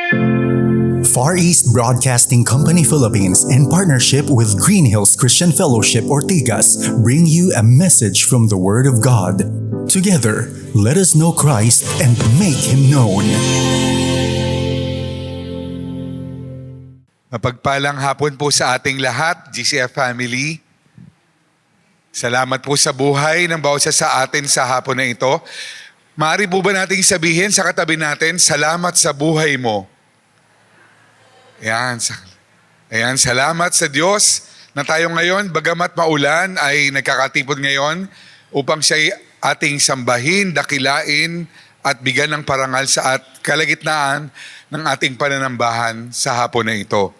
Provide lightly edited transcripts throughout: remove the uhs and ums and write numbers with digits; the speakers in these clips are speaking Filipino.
Far East Broadcasting Company Philippines, in partnership with Green Hills Christian Fellowship Ortigas, bring you a message from the Word of God. Together, let us know Christ and make Him known. Mapagpalang hapon po sa ating lahat, GCF family. Salamat po sa buhay ng bawat isa sa atin sa hapon na ito. Maaari po ba nating sabihin sa katabi natin, salamat sa buhay mo. Ayan, salamat sa Diyos na tayo ngayon, bagamat maulan, ay nagkakatipon ngayon upang siya'y ating sambahin, dakilain at bigyan ng parangal sa kalagitnaan ng ating pananambahan sa hapon na ito.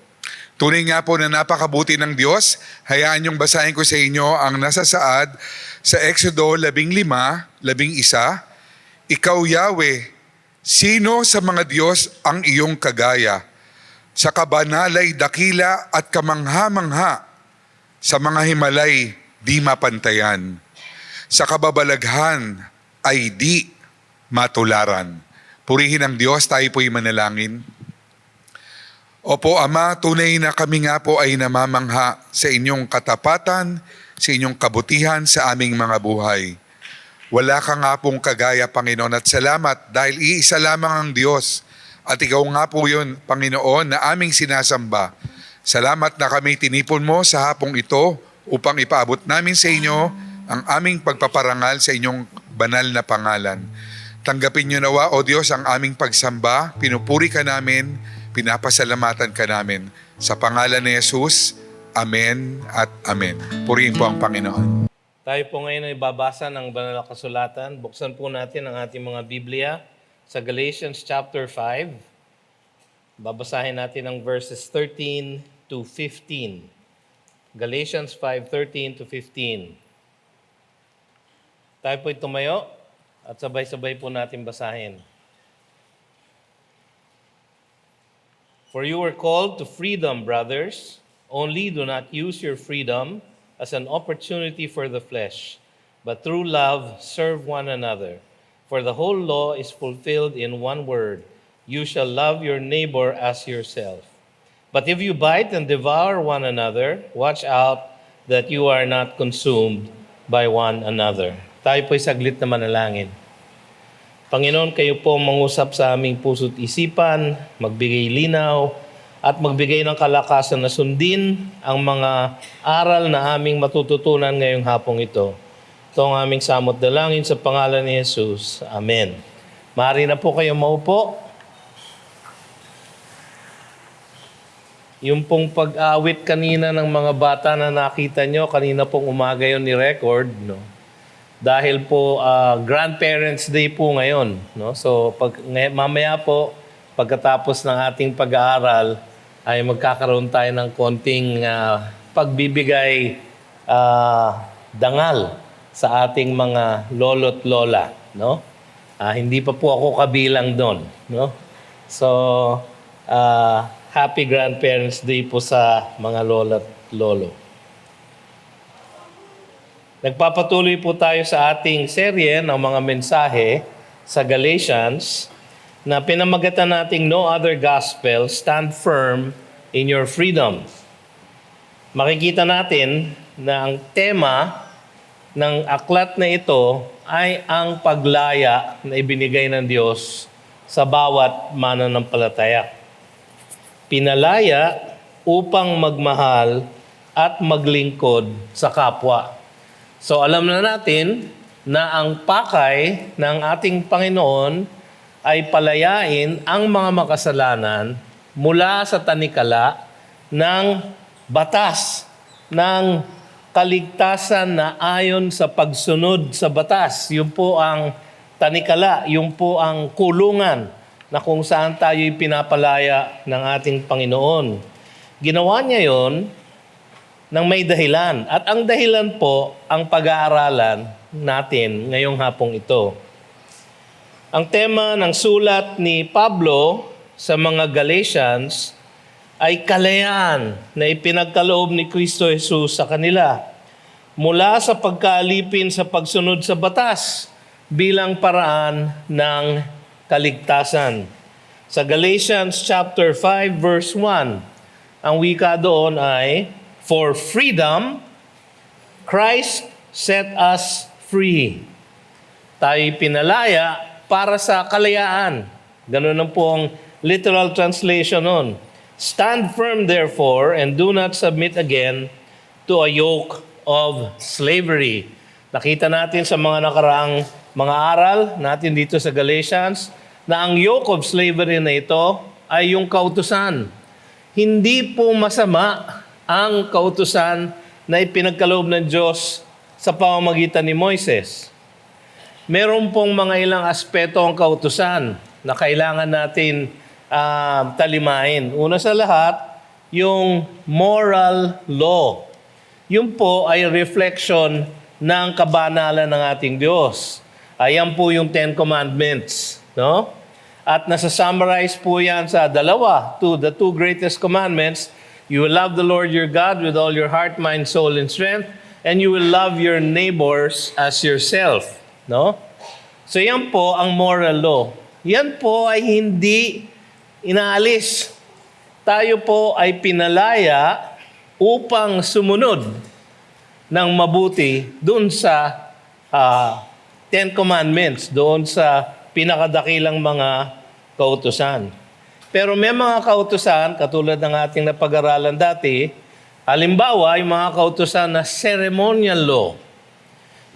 Tunay nga po na napakabuti ng Diyos. Hayaan niyong basahin ko sa inyo ang nasasaad sa Exodo 15:11. Ikaw, Yahweh, sino sa mga Diyos ang iyong kagaya? Sa kabanalay dakila at kamangha-mangha, sa mga himalay di mapantayan. Sa kababalaghan ay di matularan. Purihin ang Diyos, tayo po'y manalangin. Opo, Ama, tunay na kami nga po ay namamangha sa inyong katapatan, sa inyong kabutihan sa aming mga buhay. Wala ka nga pong kagaya, Panginoon, at salamat dahil iisa lamang ang Diyos. At ikaw nga po yun, Panginoon, na aming sinasamba. Salamat na kami tinipon mo sa hapong ito upang ipaabot namin sa inyo ang aming pagpaparangal sa inyong banal na pangalan. Tanggapin niyo nawa, O Diyos, ang aming pagsamba. Pinupuri ka namin, pinapasalamatan ka namin. Sa pangalan ni Jesus, Amen at Amen. Purihin po ang Panginoon. Tayo po ngayon ay babasa ng banal na kasulatan. Buksan po natin ang ating mga Biblia sa Galatians chapter 5. Babasahin natin ang verses 13 to 15. Galatians 5:13 to 15. Tayo po'y tumayo at sabay-sabay po natin basahin. For you were called to freedom, brothers. Only do not use your freedom as an opportunity for the flesh, but through love serve one another. For the whole law is fulfilled in one word, you shall love your neighbor as yourself. But if you bite and devour one another, watch out that you are not consumed by one another. Tayo po'y saglit na manalangin. Panginoon, kayo po mangusap sa aming puso't isipan, magbigay linaw, at magbigay ng kalakasan na sundin ang mga aral na aming matututunan ngayong hapong ito. Ito ang aming samot dalangin sa pangalan ni Jesus. Amen. Maaari na po kayo maupo. Yung pong pag-awit kanina ng mga bata na nakita nyo, kanina pong umaga yun ni record, no? Dahil po Grandparents Day po ngayon, no? So mamaya po, pagkatapos ng ating pag-aaral, ay magkakaroon tayo ng konting pagbibigay dangal sa ating mga lolo't lola, no? Hindi pa po ako kabilang doon, no? So, Happy Grandparents Day po sa mga lolo't lolo. Nagpapatuloy po tayo sa ating serye ng mga mensahe sa Galatians na pinamagatan nating No Other Gospel, Stand Firm in Your Freedom. Makikita natin na ang tema ng aklat na ito ay ang paglaya na ibinigay ng Diyos sa bawat mananampalataya. Pinalaya upang magmahal at maglingkod sa kapwa. So alam na natin na ang pakay ng ating Panginoon ay palayain ang mga makasalanan mula sa tanikala ng batas, ng kaligtasan na ayon sa pagsunod sa batas. Yun po ang tanikala, yun po ang kulungan na kung saan tayo'y pinapalaya ng ating Panginoon. Ginawa niya yon ng may dahilan. At ang dahilan po ang pag-aaralan natin ngayong hapong ito. Ang tema ng sulat ni Pablo sa mga Galatians ay kalayaan na ipinagkaloob ni Kristo Jesus sa kanila mula sa pagkaalipin sa pagsunod sa batas bilang paraan ng kaligtasan. Sa Galatians chapter 5 verse 1, ang wika doon ay, "For freedom, Christ set us free." Tayo'y pinalaya para sa kalayaan. Ganun ang po ang literal translation nun. "Stand firm therefore and do not submit again to a yoke of slavery." Nakita natin sa mga nakaraang mga aral natin dito sa Galatians na ang yoke of slavery na ito ay yung kautusan. Hindi po masama ang kautusan na ipinagkaloob ng Diyos sa pamamagitan ni Moises. Meron pong mga ilang aspeto ang kautusan na kailangan natin talimahin. Una sa lahat, yung moral law. Yun po ay reflection ng kabanalan ng ating Diyos. Ayan po yung Ten Commandments. No? At nasa-summarize po yan sa the two greatest commandments. You will love the Lord your God with all your heart, mind, soul, and strength, and you will love your neighbors as yourself. No? So yan po ang moral law. Yan po ay hindi inaalis. Tayo po ay pinalaya upang sumunod ng mabuti doon sa Ten Commandments, doon sa pinakadakilang mga kautusan. Pero may mga kautusan, katulad ng ating napag-aralan dati, halimbawa, yung mga kautusan na ceremonial law.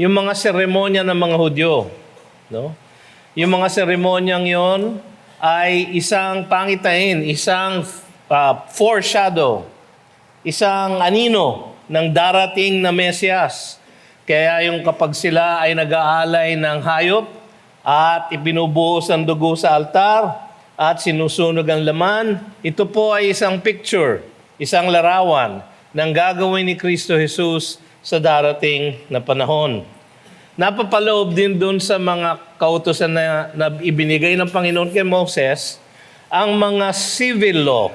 Yung mga seremonya ng mga Hudyo. No? Yung mga seremonyang yon ay isang pangitain, isang foreshadow, isang anino ng darating na Mesiyas. Kaya yung kapag sila ay nag-aalay ng hayop at ibinubuhos ang dugo sa altar at sinusunog ang laman, ito po ay isang picture, isang larawan ng gagawin ni Kristo Jesus sa darating na panahon. Napapaloob din doon sa mga kautusan na ibinigay ng Panginoon kay Moses, ang mga civil law,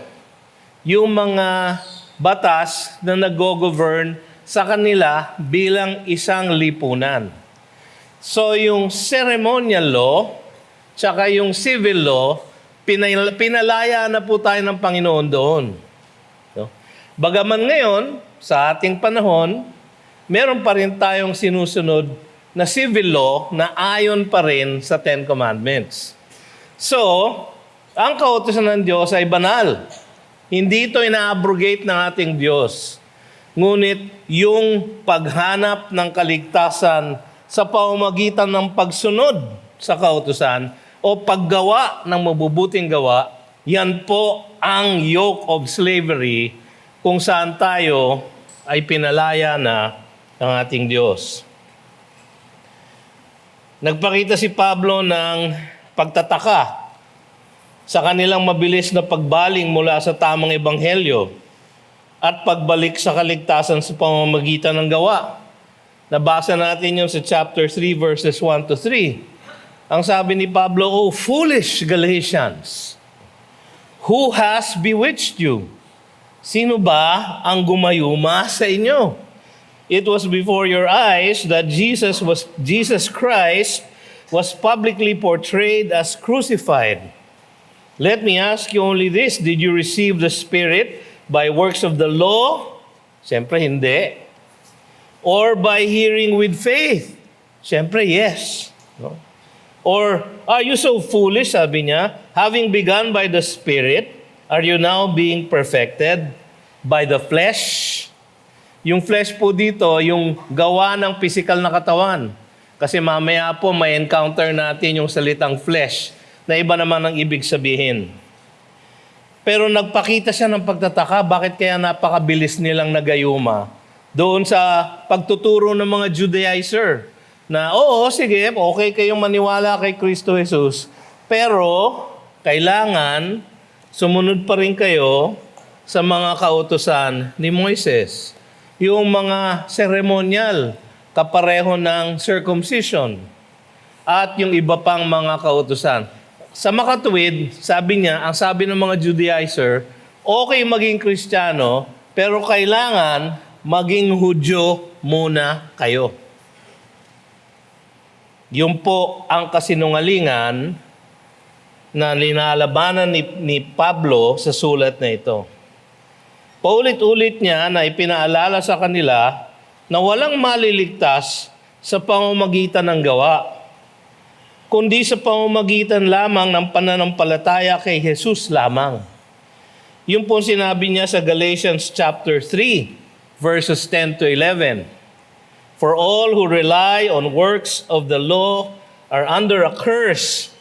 yung mga batas na nag-govern sa kanila bilang isang lipunan. So yung ceremonial law, tsaka yung civil law, pinalaya na po tayo ng Panginoon doon. No? Bagaman ngayon, sa ating panahon, meron pa rin tayong sinusunod na civil law na ayon pa rin sa Ten Commandments. So, ang kautusan ng Diyos ay banal. Hindi ito ina-abrogate ng ating Diyos. Ngunit yung paghanap ng kaligtasan sa pamamagitan ng pagsunod sa kautusan o paggawa ng mabubuting gawa, yan po ang yoke of slavery kung saan tayo ay pinalaya na ng ating Diyos. Nagpakita si Pablo ng pagtataka sa kanilang mabilis na pagbaling mula sa tamang ebanghelyo at pagbalik sa kaligtasan sa pamamagitan ng gawa. Nabasa natin yun sa chapter 3 verses 1 to 3. Ang sabi ni Pablo, "O foolish Galatians, who has bewitched you?" Sino ba ang gumayuma sa inyo? It was before your eyes that Jesus Christ was publicly portrayed as crucified. Let me ask you only this, did you receive the Spirit by works of the law? Siyempre, hindi. Or by hearing with faith? Siyempre, yes. No? Or, are you so foolish, sabi niya, having begun by the Spirit, are you now being perfected by the flesh? Yung flesh po dito, yung gawa ng physical na katawan. Kasi mamaya po may encounter natin yung salitang flesh na iba naman ang ibig sabihin. Pero nagpakita siya ng pagtataka, bakit kaya napakabilis nilang nagayuma doon sa pagtuturo ng mga Judaizer na, oo, sige, okay kayong maniwala kay Kristo Jesus, pero kailangan sumunod pa rin kayo sa mga kautusan ni Moises. Yung mga ceremonial, kapareho ng circumcision, at yung iba pang mga kautusan. Sa makatuwid, sabi niya, ang sabi ng mga Judaizer, okay maging Kristiyano, pero kailangan maging Hudyo muna kayo. Yun po ang kasinungalingan na linalabanan ni Pablo sa sulat na ito. Paulit-ulit niya na ipinaalala sa kanila na walang maliligtas sa pamamagitan ng gawa, kundi sa pamamagitan lamang ng pananampalataya kay Jesus lamang. Yung po sinabi niya sa Galatians chapter 3, verses 10 to 11. For all who rely on works of the law are under a curse.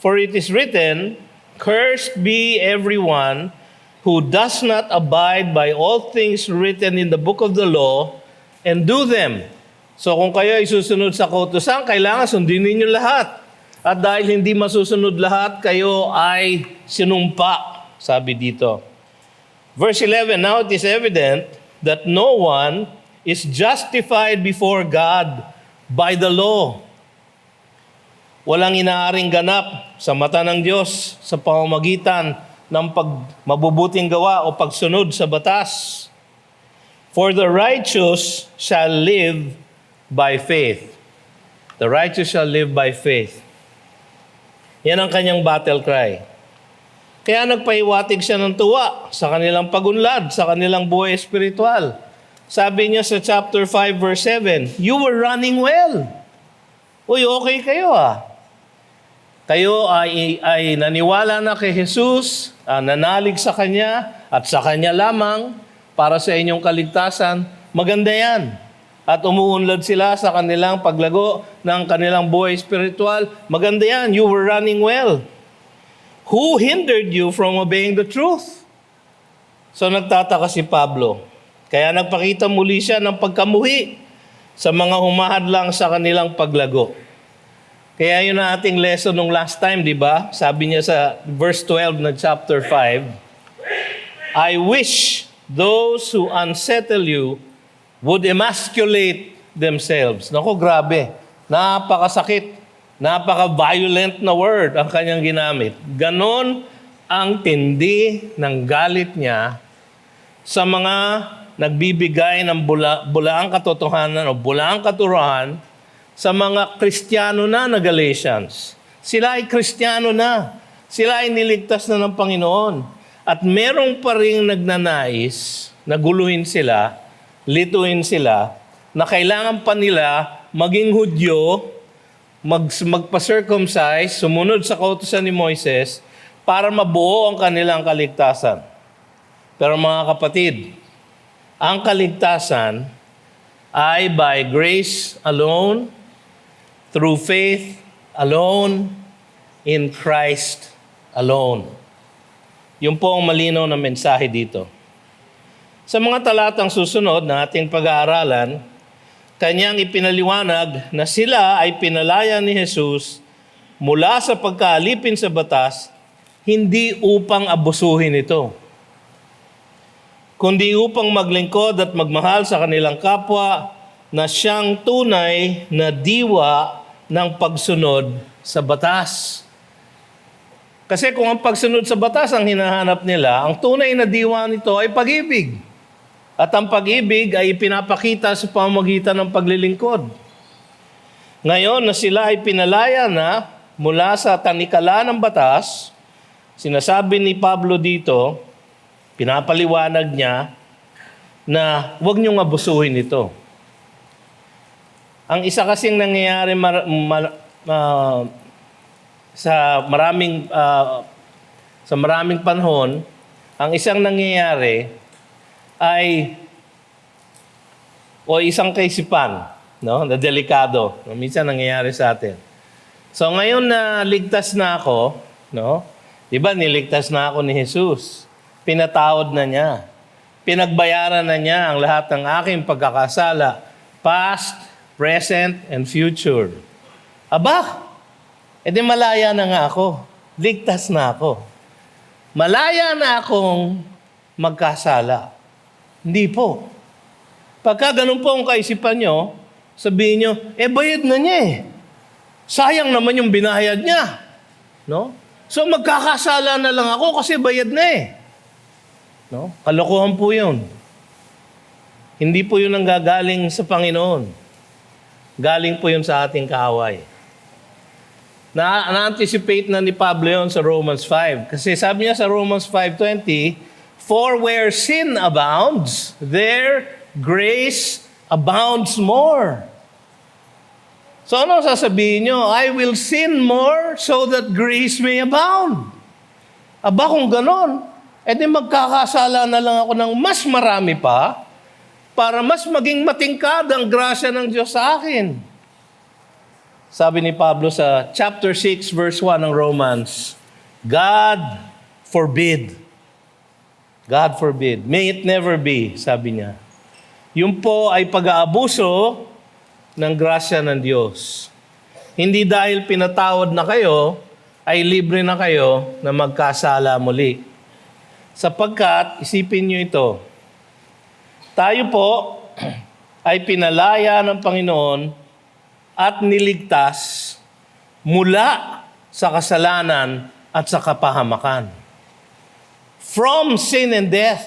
For it is written, Cursed be everyone who does not abide by all things written in the book of the law and do them. So kung kayo ay susunod sa kautusan, kailangan sundin ninyo lahat. At dahil hindi masusunod lahat, kayo ay sinumpa, sabi dito. Verse 11, Now it is evident that no one is justified before God by the law. Walang inaaring ganap sa mata ng Diyos sa pamamagitan ng mabubuting gawa o pagsunod sa batas. For the righteous shall live by faith. The righteous shall live by faith. Yan ang kanyang battle cry. Kaya nagpahiwatig siya ng tuwa sa kanilang pagunlad, sa kanilang buhay espiritual. Sabi niya sa chapter 5 verse 7, You were running well. Uy, okay kayo Kayo ay naniwala na kay Jesus, nanalig sa Kanya, at sa Kanya lamang para sa inyong kaligtasan. Maganda yan. At umuunlad sila sa kanilang paglago ng kanilang buhay espiritual. Maganda yan. You were running well. Who hindered you from obeying the truth? So nagtataka si Pablo. Kaya nagpakita muli siya ng pagkamuhi sa mga humahadlang sa kanilang paglago. Kaya yun ang ating lesson nung last time, di ba? Sabi niya sa verse 12 ng chapter 5, I wish those who unsettle you would emasculate themselves. Naku, grabe. Napakasakit. Napaka-violent na word ang kanyang ginamit. Ganon ang tindi ng galit niya sa mga nagbibigay ng bulaang katotohanan o bulaang katuruan sa mga Kristiyano na Galatians. Sila ay Kristiyano na. Sila ay niligtas na ng Panginoon. At merong pa rin nagnanais na guluhin sila, lituin sila, na kailangan pa nila maging Hudyo, magpa-circumcise, sumunod sa kautusan ni Moises, para mabuo ang kanilang kaligtasan. Pero mga kapatid, ang kaligtasan ay by grace alone, through faith alone, in Christ alone. Yun po ang malinaw na mensahe dito. Sa mga talatang susunod na ating pag-aaralan, kanyang ipinaliwanag na sila ay pinalaya ni Jesus mula sa pagkaalipin sa batas, hindi upang abusuhin ito, kundi upang maglingkod at magmahal sa kanilang kapwa na siyang tunay na diwa ng pagsunod sa batas. Kasi kung ang pagsunod sa batas ang hinahanap nila, ang tunay na diwa nito ay pag-ibig. At ang pag-ibig ay ipinapakita sa pamamagitan ng paglilingkod. Ngayon na sila ay pinalaya na mula sa tanikala ng batas, sinasabi ni Pablo dito, pinapaliwanag niya na huwag niyong abusuhin ito. Ang isa kasing nangyayari sa maraming panahon, ang isang nangyayari ay isang kaisipan, no, na delikado. Minsan nangyayari sa atin. So ngayon na ligtas na ako, no? 'Di ba niligtas na ako ni Jesus? Pinatawad na niya. Pinagbayaran na niya ang lahat ng aking pagkakasala, past, present, and future. Aba, edi malaya na nga ako. Ligtas na ako. Malaya na akong magkasala. Hindi po. Pagka ganun po ang kaisipan nyo, sabihin nyo, bayad na niya eh. Sayang naman yung binayad niya. No? So magkakasala na lang ako kasi bayad na eh. No? Kalokohan po yun. Hindi po yun ang gagaling sa Panginoon. Galing po yun sa ating kaaway. Na-anticipate na ni Pablo yun sa Romans 5. Kasi sabi niya sa Romans 5:20, "For where sin abounds, there grace abounds more." So ano sasabihin nyo? I will sin more so that grace may abound. Aba kung ganon, edi magkakasala na lang ako ng mas marami pa para mas maging matingkad ang grasya ng Diyos sa akin. Sabi ni Pablo sa chapter 6 verse 1 ng Romans, God forbid. God forbid. May it never be, sabi niya. Yun po ay pag-aabuso ng grasya ng Diyos. Hindi dahil pinatawad na kayo, ay libre na kayo na magkasala muli. Sapagkat, isipin nyo ito, tayo po ay pinalaya ng Panginoon at niligtas mula sa kasalanan at sa kapahamakan. From sin and death.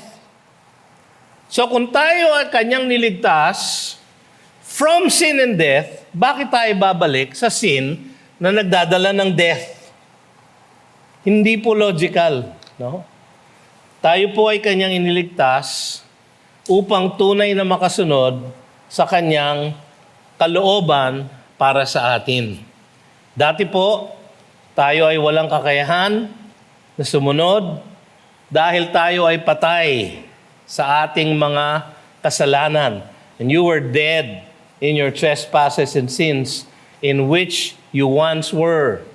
So kung tayo ay kanyang niligtas from sin and death, bakit tayo babalik sa sin na nagdadala ng death? Hindi po logical, no? Tayo po ay kanyang iniligtas upang tunay na makasunod sa kanyang kalooban para sa atin. Dati po, tayo ay walang kakayahan na sumunod dahil tayo ay patay sa ating mga kasalanan. And you were dead in your trespasses and sins in which you once were.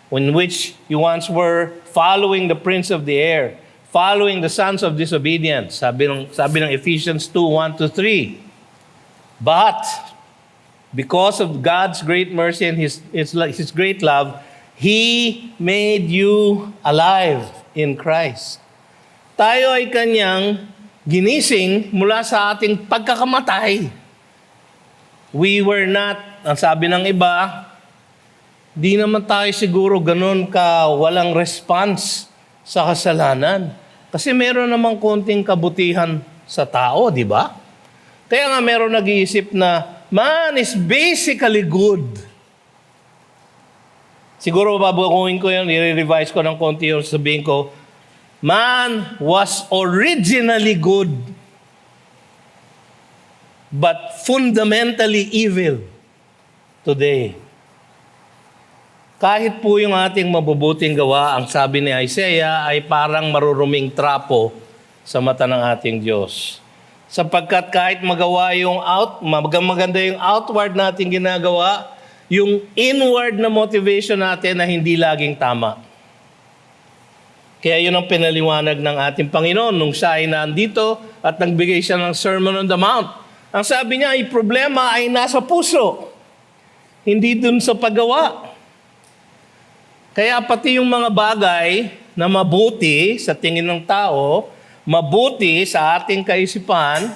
In which you once were following the prince of the air, following the sons of disobedience. Sabi ng Ephesians 2:1-3. But because of God's great mercy and His great love, He made you alive in Christ. Tayo ay kanyang ginising mula sa ating pagkakamatay. We were not, ang sabi ng iba, di naman tayo siguro ganun ka walang response sa kasalanan. Kasi meron namang konting kabutihan sa tao, di ba? Kaya nga meron nag-iisip na man is basically good. Siguro babaguhin ko yun, i-revise ko ng konti yung sabihin ko, man was originally good, but fundamentally evil today. Kahit po yung ating mabubuting gawa, ang sabi ni Isaiah, ay parang maruruming trapo sa mata ng ating Diyos. Sapagkat kahit magawa yung maganda yung outward natin ginagawa, yung inward na motivation natin na hindi laging tama. Kaya yun ang pinaliwanag ng ating Panginoon nung siya ay nandito at nagbigay siya ng Sermon on the Mount. Ang sabi niya, ay problema ay nasa puso, hindi dun sa paggawa. Kaya pati yung mga bagay na mabuti sa tingin ng tao, mabuti sa ating kaisipan,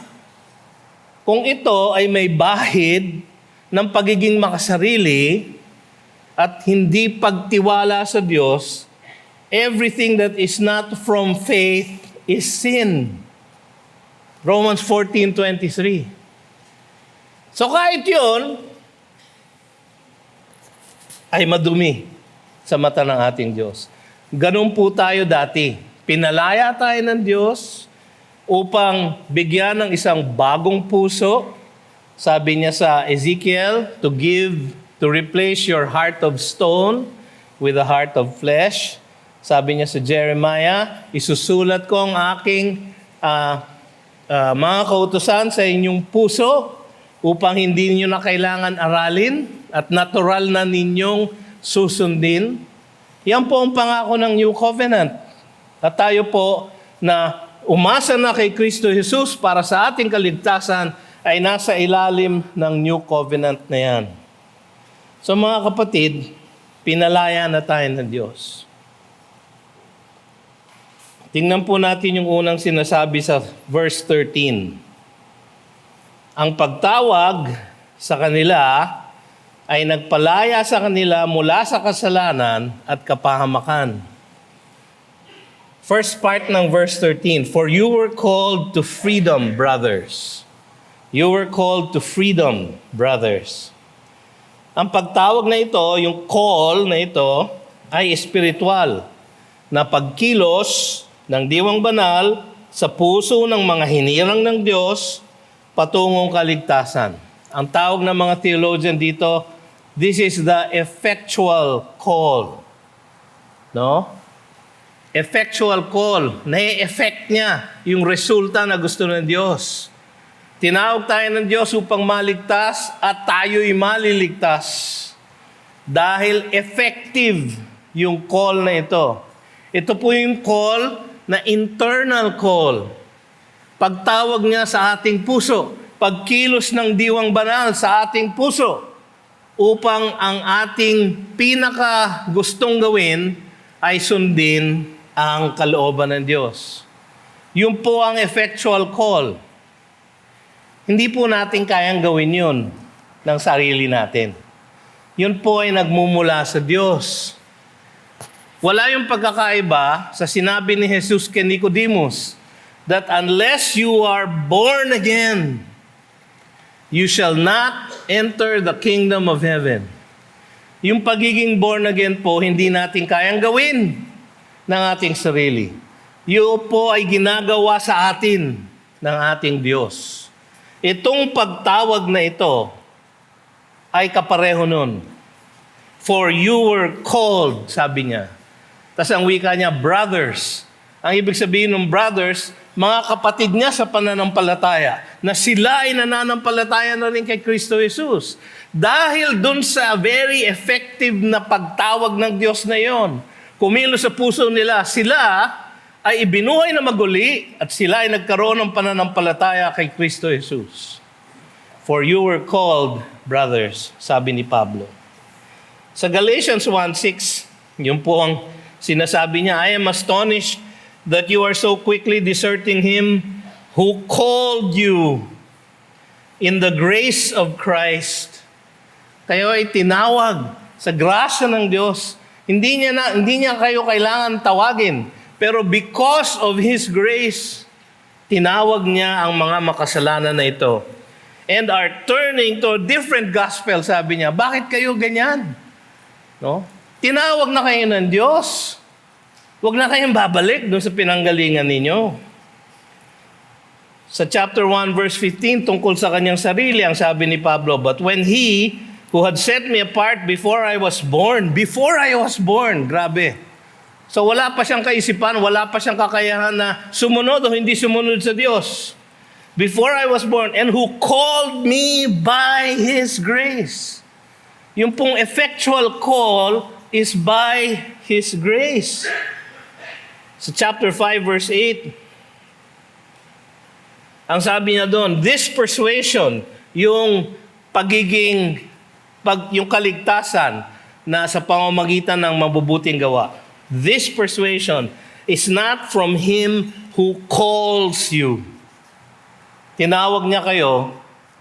kung ito ay may bahid ng pagiging makasarili at hindi pagtiwala sa Diyos, everything that is not from faith is sin. Romans 14:23. So kahit yun, ay madumi sa mata ng ating Diyos. Ganun po tayo dati. Pinalaya tayo ng Diyos upang bigyan ng isang bagong puso. Sabi niya sa Ezekiel, to replace your heart of stone with a heart of flesh. Sabi niya sa Jeremiah, isusulat ko ang aking mga kautusan sa inyong puso upang hindi niyo na kailangan aralin at natural na ninyong susundin. Yan po ang pangako ng New Covenant. At tayo po na umasa na kay Kristo Jesus para sa ating kaligtasan ay nasa ilalim ng New Covenant na yan. So mga kapatid, pinalaya na tayo ng Diyos. Tingnan po natin yung unang sinasabi sa verse 13. Ang pagtawag sa kanila ay nagpalaya sa kanila mula sa kasalanan at kapahamakan. First part ng verse 13, for you were called to freedom, brothers. You were called to freedom, brothers. Ang pagtawag na ito, yung call na ito, ay espiritual na pagkilos ng diwang banal sa puso ng mga hinirang ng Diyos patungong kaligtasan. Ang tawag ng mga theologian dito, this is the effectual call. No? Effectual call. Na-effect niya yung resulta na gusto ng Diyos. Tinawag tayo ng Diyos upang maligtas at tayo'y maliligtas. Dahil effective yung call na ito. Ito po yung call na internal call. Pagtawag niya sa ating puso. Pagkilos ng diwang banal sa ating puso. Upang ang ating pinaka gustong gawin ay sundin ang kalooban ng Diyos. Yun po ang effectual call. Hindi po natin kayang gawin yun ng sarili natin. Yun po ay nagmumula sa Diyos. Wala yung pagkakaiba sa sinabi ni Jesus kay Nicodemus that unless you are born again, you shall not enter the kingdom of heaven. Yung pagiging born again po, hindi natin kayang gawin ng ating sarili. Yun po ay ginagawa sa atin ng ating Diyos. Itong pagtawag na ito ay kapareho nun. For you were called, sabi niya. Tapos ang wika niya, brothers. Ang ibig sabihin ng brothers, mga kapatid niya sa pananampalataya, na sila ay nananampalataya na rin kay Kristo Jesus. Dahil dun sa very effective na pagtawag ng Diyos na yon, kumilos sa puso nila, sila ay ibinuhay na maguli at sila ay nagkaroon ng pananampalataya kay Kristo Jesus. For you were called, brothers, sabi ni Pablo. Sa Galatians 1:6, yun po ang sinasabi niya, I am astonished that you are so quickly deserting Him who called you in the grace of Christ. Kayo ay tinawag sa grasya ng Diyos. Hindi niya kayo kailangan tawagin. Pero because of His grace, tinawag niya ang mga makasalanan na ito. And are turning to a different gospel, sabi niya. Bakit kayo ganyan? No? Tinawag na kayo ng Diyos. Huwag na kayong babalik doon sa pinanggalingan ninyo. Sa chapter 1 verse 15, tungkol sa kanyang sarili, ang sabi ni Pablo, but when He who had set me apart before I was born, grabe. So wala pa siyang kaisipan, wala pa siyang kakayahan na sumunod o hindi sumunod sa Diyos. Before I was born, and who called me by His grace. Yung pong effectual call is by His grace. Sa chapter 5 verse 8, ang sabi niya doon, this persuasion, yung yung kaligtasan na sa pamamagitan ng mabubuting gawa. This persuasion is not from Him who calls you. Tinawag niya kayo,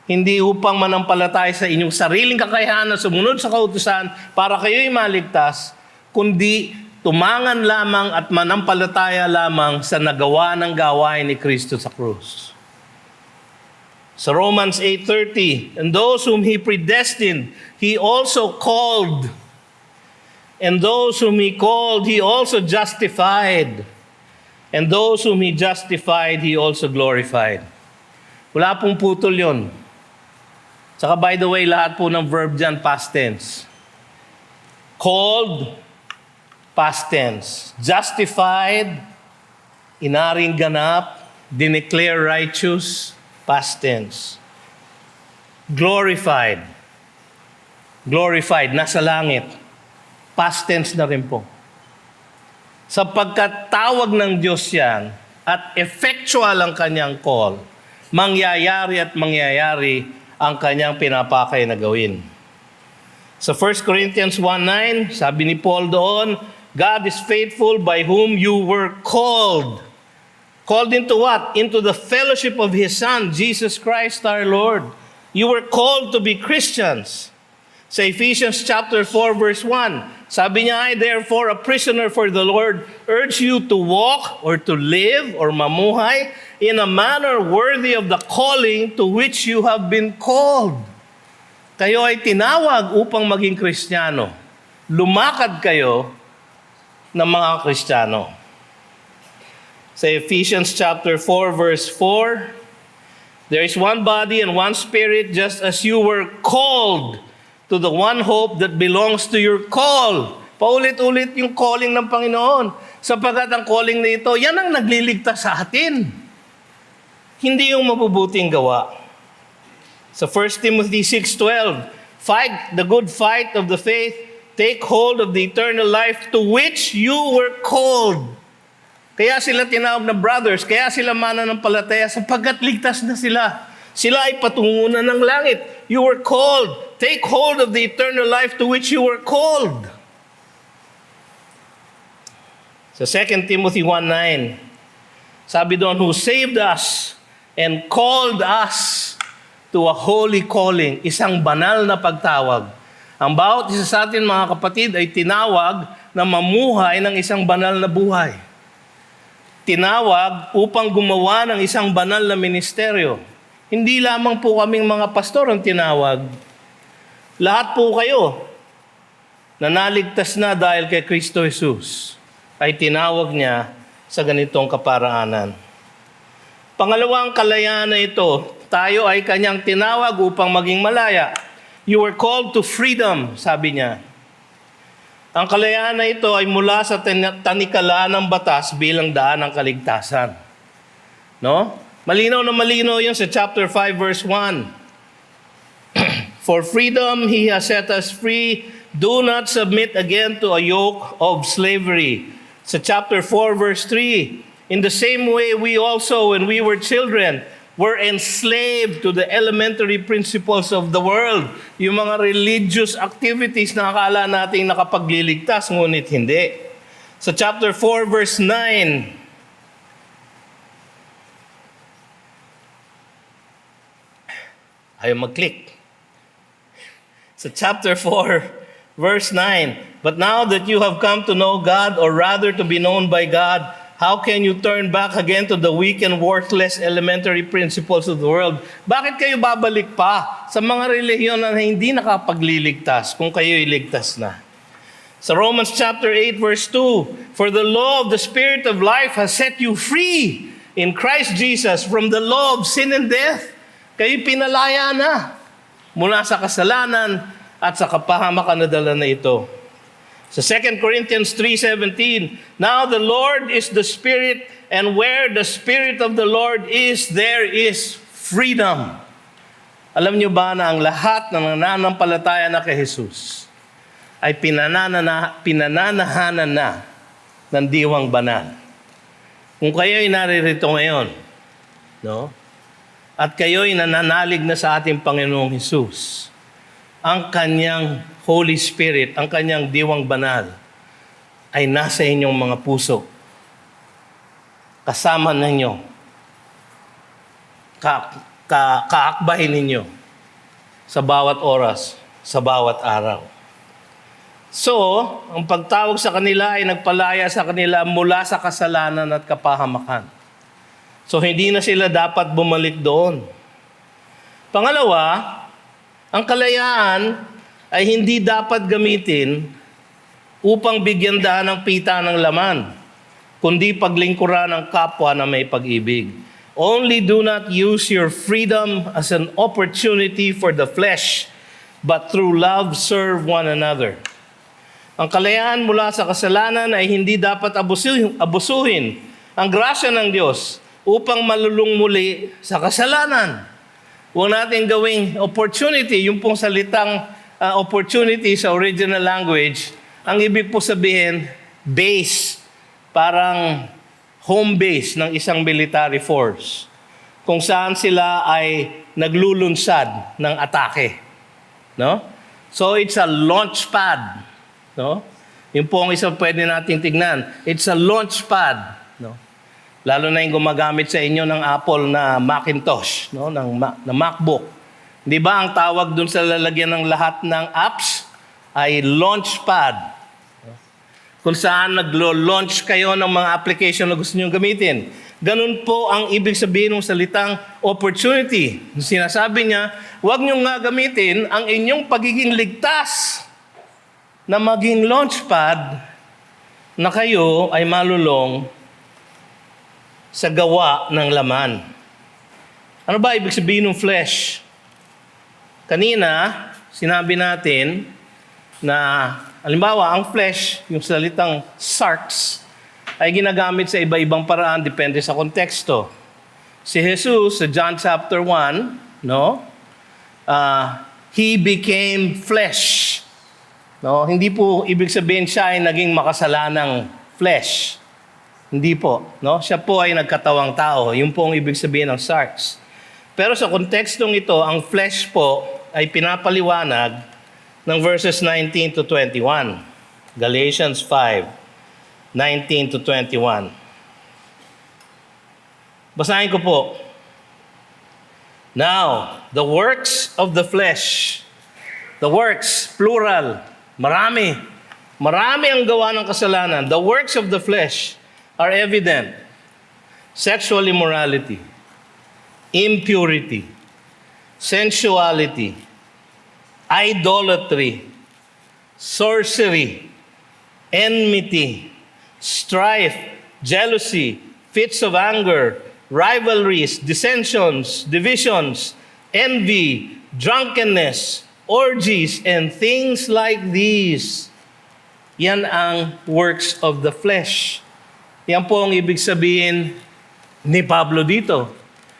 hindi upang manampalataya sa inyong sariling kakayahan na sumunod sa kautusan para kayo'y maligtas, kundi tumangan lamang at manampalataya lamang sa nagawa ng gawain ni Kristo sa krus. Sa Romans 8:30, and those whom He predestined, He also called. And those whom He called, He also justified. And those whom He justified, He also glorified. Wala pong putol yun. Saka by the way, lahat po ng verb dyan, past tense. Called, past tense. Justified, inaring ganap, dineclare righteous, past tense. Glorified. Glorified, nasa langit. Past tense na rin po. Sapagkat tawag ng Diyos yan at effectual ang kanyang call, mangyayari at mangyayari ang kanyang pinapakay na gawin. Sa 1 Corinthians 1:9, sabi ni Paul doon, God is faithful by whom you were called. Called into what? Into the fellowship of His Son, Jesus Christ our Lord. You were called to be Christians. Sa Ephesians chapter 4 verse 1, sabi niya, I therefore a prisoner for the Lord urge you to walk or to live or mamuhay in a manner worthy of the calling to which you have been called. kayo ay tinawag upang maging Kristiyano. Lumakad kayo ng mga Kristiyano. Sa Ephesians chapter 4 verse 4, there is one body and one spirit, just as you were called to the one hope that belongs to your call. Paulit-ulit yung calling ng Panginoon. Sapagkat ang calling na ito, yan ang nagliligtas sa atin. Hindi yung mabubuting gawa. Sa 1 Timothy 6:12, fight the good fight of the faith, take hold of the eternal life to which you were called. Kaya sila tinawag na brothers, kaya sila mananampalataya sapagkat ligtas na sila. Sila ay patungo na ng langit. You were called. Take hold of the eternal life to which you were called. Sa 2 Timothy 1:9, sabi doon, who saved us and called us to a holy calling, isang banal na pagtawag. Ang bawat isa sa atin, mga kapatid, ay tinawag na mamuhay ng isang banal na buhay. Tinawag upang gumawa ng isang banal na ministeryo. Hindi lamang po kaming mga pastor ang tinawag. Lahat po kayo na naligtas na dahil kay Kristo Jesus ay tinawag niya sa ganitong kaparaanan. Pangalawang kalayaan na ito, tayo ay kanyang tinawag upang maging malaya. You were called to freedom, sabi niya. Ang kalayaan na ito ay mula sa tanikala ng batas bilang daan ng kaligtasan. No? Malinaw na malinaw yun sa chapter 5 verse 1. For freedom he has set us free. Do not submit again to a yoke of slavery. Sa chapter 4 verse 3, in the same way we also, when we were children, were enslaved to the elementary principles of the world. Yung mga religious activities na akala nating nakapagliligtas, ngunit hindi. Sa chapter 4 verse 9, ayaw mag-click. Sa chapter 4 verse 9, but now that you have come to know God, or rather to be known by God, how can you turn back again to the weak and worthless elementary principles of the world? Bakit kayo babalik pa sa mga relihiyon na hindi nakapagliligtas kung kayo iligtas na? Sa Romans chapter 8 verse 2, for the law of the Spirit of life has set you free in Christ Jesus from the law of sin and death. Kayo pinalaya na mula sa kasalanan at sa kapahamakan na dala na ito. Sa 2 Corinthians 3:17, now the Lord is the Spirit, and where the Spirit of the Lord is, there is freedom. Alam niyo ba na ang lahat ng nananampalataya na kay Jesus ay pinananahanan na ng diwang banal. Kung kayo'y naririto ngayon, no? At kayo'y nananalig na sa ating Panginoong Jesus, ang kanyang Holy Spirit, ang kanyang diwang banal, ay nasa inyong mga puso. Kasama ninyo. Kaakbahin ninyo sa bawat oras, sa bawat araw. So, ang pagtawag sa kanila ay nagpalaya sa kanila mula sa kasalanan at kapahamakan. So, hindi na sila dapat bumalik doon. Pangalawa, ang kalayaan ay hindi dapat gamitin upang bigyan daan ng pita ng laman, kundi paglingkuran ng kapwa na may pag-ibig. Only do not use your freedom as an opportunity for the flesh, but through love serve one another. Ang kalayaan mula sa kasalanan ay hindi dapat abusuhin ang grasya ng Diyos upang malulung muli sa kasalanan. Huwag natin gawing opportunity, yung pong salitang opportunity sa original language, ang ibig po sabihin, base, parang home base ng isang military force, kung saan sila ay naglulunsad ng atake. No? So it's a launch pad. No? Yung po ang isang pwede natin tignan. It's a launch pad. No? Lalo na yung gumagamit sa inyo ng Apple na Macintosh, no? na MacBook. Di ba ang tawag dun sa lalagyan ng lahat ng apps ay launchpad. kung saan naglo-launch kayo ng mga application na gusto nyo gamitin. Ganun po ang ibig sabihin ng salitang opportunity. Sinasabi niya, huwag nyo nga gamitin ang inyong pagiging ligtas na maging launchpad na kayo ay malulong sa gawa ng laman. Ano ba ibig sabihin ng flesh? Kanina, sinabi natin na halimbawa, ang flesh, yung salitang sarx, ay ginagamit sa iba-ibang paraan depende sa konteksto. Si Jesus sa John chapter 1, no? He became flesh. No, hindi po ibig sabihin siya ay naging makasalanang flesh. Hindi po, no? Siya po ay nagkatawang tao. Yun po ang ibig sabihin ng sarx. Pero sa kontekstong ito, ang flesh po ay pinapaliwanag ng verses 19 to 21. Galatians 5, 19 to 21. Basahin ko po. Now, the works of the flesh, the works, plural, marami. Marami ang gawa ng kasalanan. The works of the flesh are evident. Sexual immorality, impurity, sensuality, idolatry, sorcery, enmity, strife, jealousy, fits of anger, rivalries, dissensions, divisions, envy, drunkenness, orgies, and things like these. Yan ang works of the flesh. Yan po ang ibig sabihin ni Pablo dito.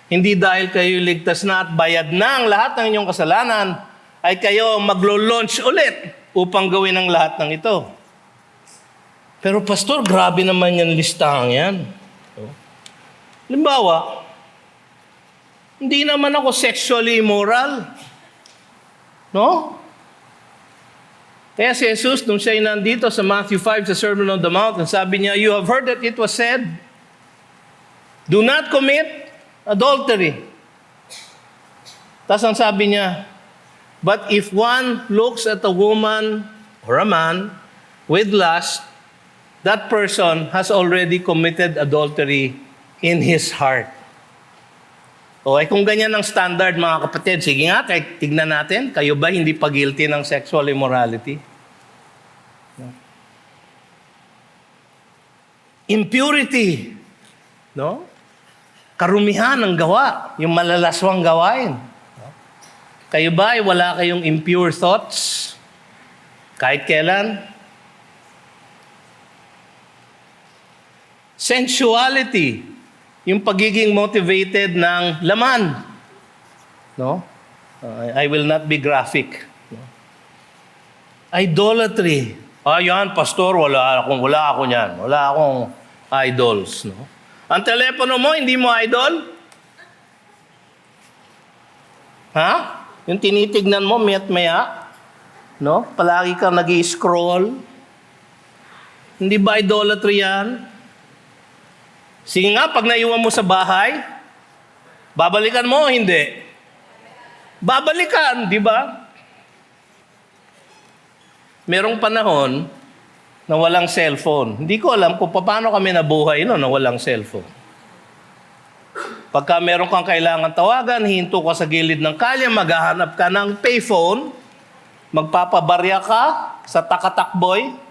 Hindi dahil kayo ligtas na at bayad na ang lahat ng inyong kasalanan, ay kayo maglo-launch ulit upang gawin ang lahat ng ito. Pero pastor, grabe naman yung listahan yan. Halimbawa, hindi naman ako sexually immoral. No? Kaya si Jesus, nung siya ay nandito sa Matthew 5, sa Sermon on the Mount, sabi niya, you have heard that it was said, do not commit adultery. Tapos ang sabi niya, but if one looks at a woman or a man with lust, that person has already committed adultery in his heart. O ay kung ganyan ang standard mga kapatid, sige nga, tignan natin, kayo ba hindi pa guilty ng sexual immorality? No? Impurity. No? Karumihan ng gawa, yung malalaswang gawain. No? Kayo ba ay wala kayong impure thoughts? Kahit kailan? Sensuality, yung pagiging motivated ng laman. No? I will not be graphic. No? Idolatry. Yan, pastor, wala ako niyan. Wala akong idols. No? Ang telepono mo, hindi mo idol? Ha? Yung tinitignan mo, maya. No? Palagi kang nag-i-scroll. Hindi ba idolatry yan? Sige nga, pag naiwan mo sa bahay, babalikan mo o hindi? Babalikan, di ba? Merong panahon na walang cellphone. Hindi ko alam kung paano kami nabuhay na walang cellphone. Pagka meron kang kailangan tawagan, hinto ka sa gilid ng kalye, maghahanap ka ng payphone, magpapabarya ka sa takatakboy,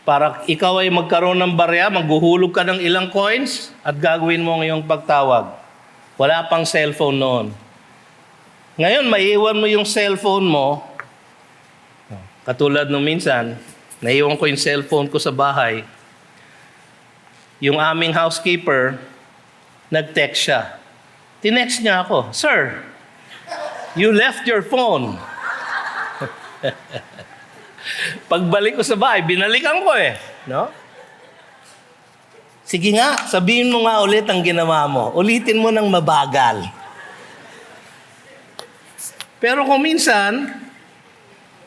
para ikaw ay magkaroon ng barya, maghuhulog ka ng ilang coins at gagawin mo ngayong pagtawag. Wala pang cellphone noon. Ngayon, maiiwan mo yung cellphone mo. Katulad nung minsan, naiwan ko yung cellphone ko sa bahay. Yung aming housekeeper, nag-text siya. Tinext niya ako, Sir, you left your phone. Pagbalik ko sa bahay, binalikan ko no? Sige nga, sabihin mo nga ulit ang ginawa mo. Ulitin mo ng mabagal. Pero kung minsan,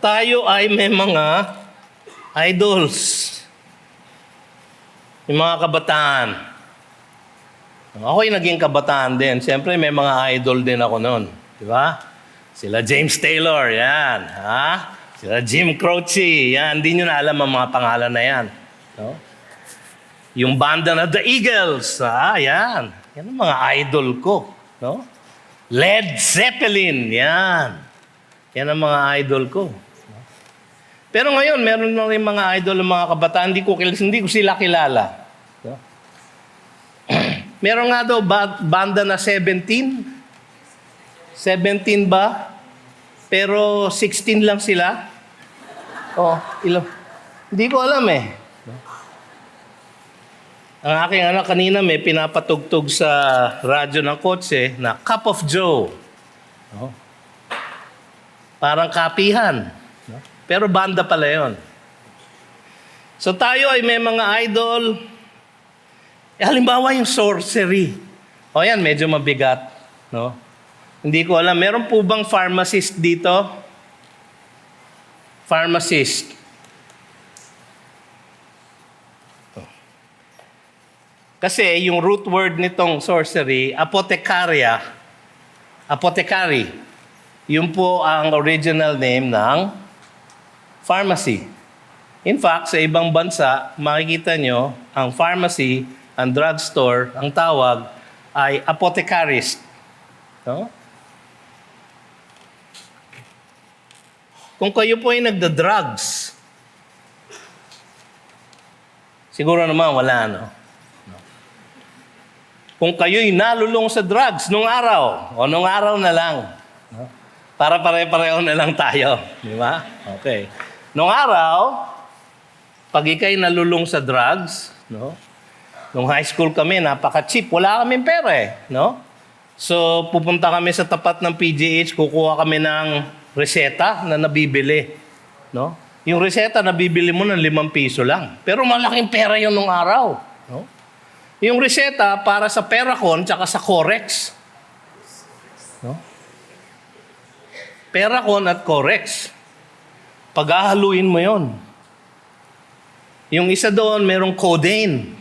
tayo ay may mga idols. Yung mga kabataan. Ako'y naging kabataan din. Siyempre, may mga idol din ako noon. Di ba? Sila James Taylor, yan. Ha? Sila Jim Croce, yan, hindi nyo na alam ang mga pangalan na yan. No? Yung banda na The Eagles, yan. Yan ang mga idol ko. No? Led Zeppelin, yan. Yan ang mga idol ko. No? Pero ngayon, meron na rin mga idol ng mga kabataan, hindi ko sila kilala. No? Meron nga daw banda na 17. 17 ba? Pero 16 lang sila. Ilang? Hindi ko alam eh. Ang aking anak kanina may pinapatugtog sa radyo ng kotse na Cup of Joe. Parang kapihan. Pero banda pala yun. So tayo ay may mga idol. Halimbawa yung sorcery. Yan, medyo mabigat. No? Hindi ko alam. Meron po bang pharmacist dito? Pharmacist. Kasi yung root word nitong sorcery, apothecary. Yun po ang original name ng pharmacy. In fact, sa ibang bansa, makikita nyo, ang pharmacy, ang drugstore, ang tawag ay apothecarist. No? Kung kayo po ay nagda-drugs, siguro naman wala, no? Kung kayo'y nalulong sa drugs nung araw na lang, no? Para pare-pareho na lang tayo. Di ba? Okay. Nung araw, pag ikay nalulong sa drugs, no? Nung high school kami, napaka-cheap. Wala kaming pera eh, no? So, pupunta kami sa tapat ng PGH, kukuha kami ng reseta na nabibili, no? Yung reseta nabibili mo ng 5 piso lang. Pero malaking pera yun nung araw, no? Yung reseta para sa Peracon tsaka sa Corex. No? Peracon at Corex. Paghahaluin mo yon. Yung isa doon, merong codeine.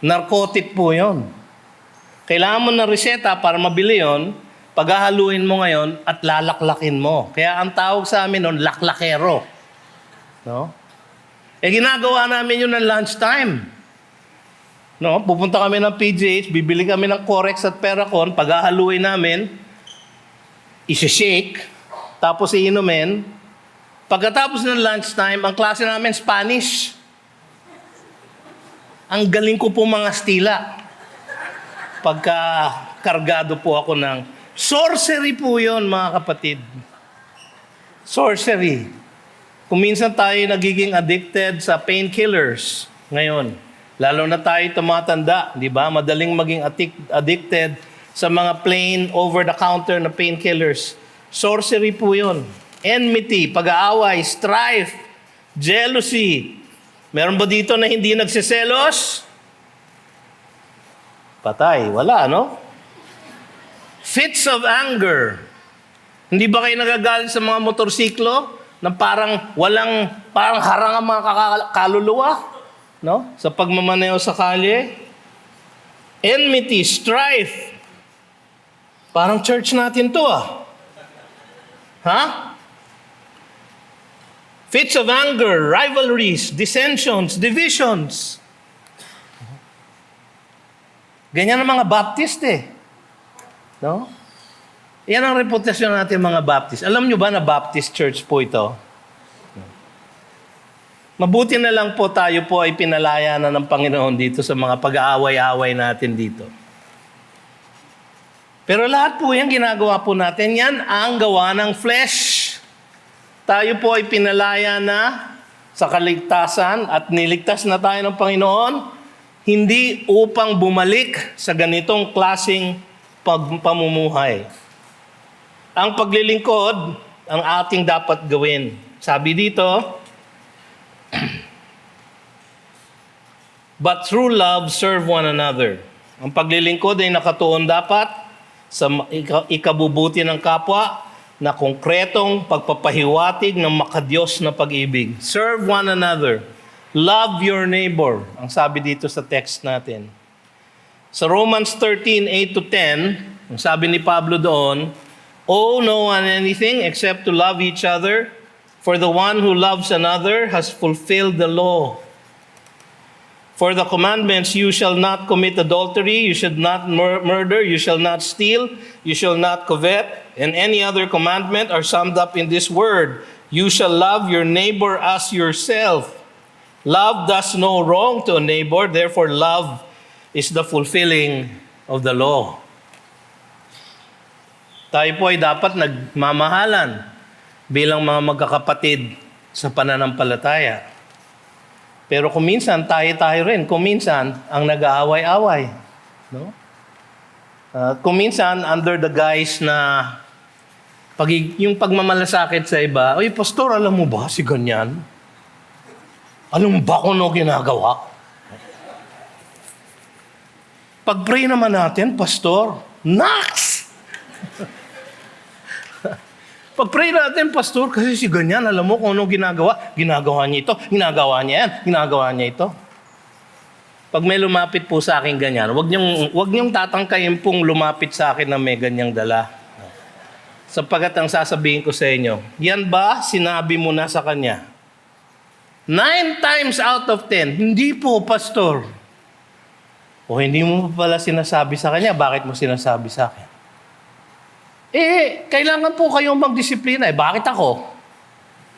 Narcotic po yon. Kailangan mo ng reseta para mabili yon, paghahaluin mo ngayon at lalaklakin mo. Kaya ang tawag sa amin noon, laklakero. No? Ginagawa namin yun ng lunchtime. No? Pupunta kami ng PGH, bibili kami ng Corex at Peracon, paghahaluin namin, isi-shake, tapos iinumin. Pagkatapos ng lunchtime, ang klase namin Spanish. Ang galing ko po mga stila. Pagka kargado po ako ng sorcery po yun, mga kapatid. Sorcery. Kung minsan tayo nagiging addicted sa painkillers ngayon, lalo na tayo tumatanda, di ba? Madaling maging addicted sa mga plain over-the-counter na painkillers. Sorcery po yun. Enmity, pag-aaway, strife, jealousy. Meron ba dito na hindi nagsiselos? Patay. Wala, no? Fits of anger. Hindi ba kayo nagagalit sa mga motorsiklo na parang harang ang mga kaluluwa? No? Sa pagmamaneho sa kalye? Enmity, strife. Parang church natin to Ha? Fits of anger, rivalries, dissensions, divisions. Ganyan ang mga Baptist No? Yan ang reputasyon natin mga Baptist. Alam nyo ba na Baptist church po ito? Mabuti na lang po tayo po ay pinalaya na ng Panginoon dito sa mga pag-aaway-aaway natin dito. Pero lahat po yan ginagawa po natin, yan ang gawa ng flesh. Tayo po ay pinalaya na sa kaligtasan at niligtas na tayo ng Panginoon, hindi upang bumalik sa ganitong klaseng pamumuhay. Ang paglilingkod, ang ating dapat gawin. Sabi dito, but through love, serve one another. Ang paglilingkod ay nakatuon dapat sa ikabubuti ng kapwa na konkretong pagpapahiwatig ng makadiyos na pag-ibig. Serve one another. Love your neighbor. Ang sabi dito sa text natin. Sa Romans 13:8-10, ang sabi ni Pablo doon, owe no one anything except to love each other, For the one who loves another has fulfilled the law. For the commandments, you shall not commit adultery, you should not murder, you shall not steal, you shall not covet, and any other commandment are summed up in this word: you shall love your neighbor as yourself. Love does no wrong to a neighbor, therefore love is the fulfilling of the law. Tayo po ay dapat nagmamahalan bilang mga magkakapatid sa pananampalataya. Pero kung minsan, tayo rin. Kung minsan, ang nag-aaway-away. No? Kung minsan, under the guise na yung pagmamalasakit sa iba, "Oy, pastor, alam mo ba si ganyan? Alam mo ba kung ano ginagawa?" Pag-pray naman natin, pastor, "Naks!" Pag-pray natin, pastor, kasi si ganyan, alam mo kung ano ginagawa. Ginagawa niya ito, ginagawa niya yan, ginagawa niya ito. Pag may lumapit po sa akin ganyan, wag niyong tatangkayin pong lumapit sa akin na may ganyang dala. Sapagkat ang sasabihin ko sa inyo, yan ba sinabi mo na sa kanya? 9 times out of 10, hindi po, pastor. O hindi mo pala sinasabi sa kanya, bakit mo sinasabi sa akin? Kailangan po kayong magdisiplina. Bakit ako?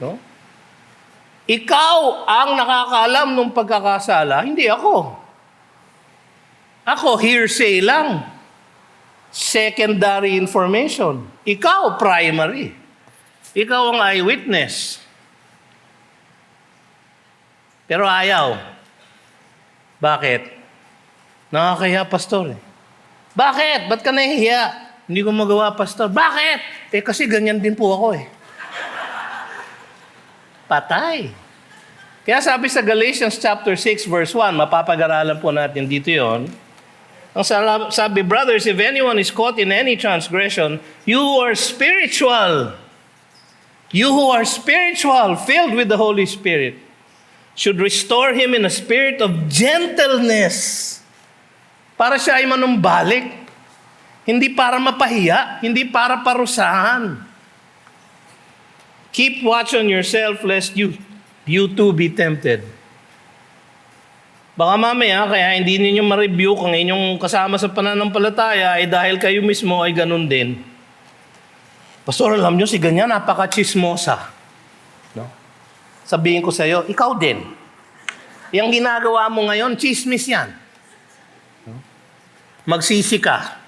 No? Ikaw ang nakakaalam ng pagkakasala, hindi ako. Ako, hearsay lang. Secondary information. Ikaw, primary. Ikaw ang eyewitness. Pero ayaw. Bakit? Nakakahiya, pastor. Bakit? Ba't ka nahihiya? Hindi ko magawa, pastor. Bakit? Kasi ganyan din po ako Patay. Kaya sabi sa Galatians chapter 6 verse 1, mapapag-aralan po natin dito yon. Ang sabi, brothers, if anyone is caught in any transgression, you who are spiritual, filled with the Holy Spirit, should restore him in a spirit of gentleness. Para siya ay manumbalik. Hindi para mapahiya, hindi para parusahan. Keep watch on yourself lest you too be tempted. Baka mamaya, kaya hindi ninyo ma-review kung inyong kasama sa pananampalataya ay dahil kayo mismo ay ganun din. Pastor, alam nyo, si ganyan, napaka-chismosa. No? Sabihin ko sa iyo, ikaw din. Yung ginagawa mo ngayon, chismis yan. No? Magsisi ka.